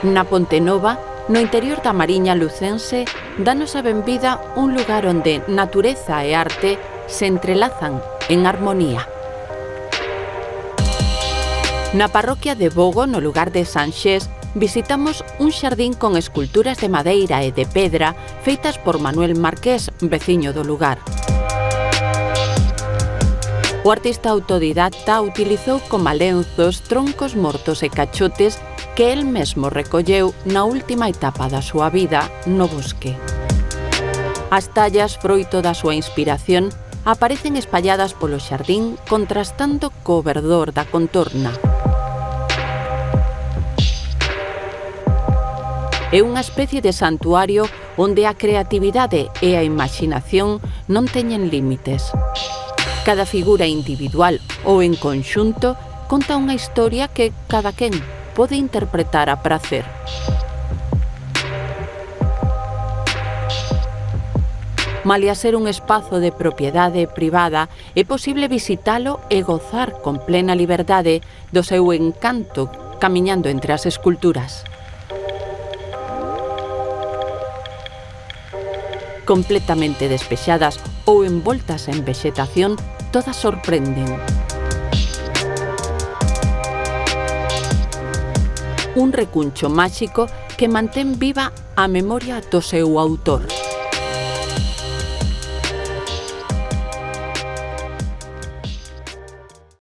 Na Ponte Nova, no interior da Mariña lucense, danos a benvida un lugar onde natureza e arte se entrelazan en armonía. Na parroquia de Bogo, no lugar de Sanxés, visitamos un xardín con esculturas de madeira e de pedra feitas por Manuel Marqués, veciño do lugar. O artista autodidacta utilizou coma lenzos troncos mortos e cachotes que el mesmo recolleu na última etapa da súa vida no bosque. As tallas, froito da súa inspiración, aparecen espalladas polo xardín contrastando co verdor da contorna. É unha especie de santuario onde a creatividade e a imaxinación non teñen límites. Cada figura individual ou en conxunto conta unha historia que cada quen pode interpretar a pracer. Malia ser un espazo de propiedade privada, é posible visitalo e gozar con plena liberdade do seu encanto camiñando entre as esculturas. Completamente despexadas ou envoltas en vexetación, todas sorprenden. Un recuncho máxico que mantén viva a memoria do seu autor.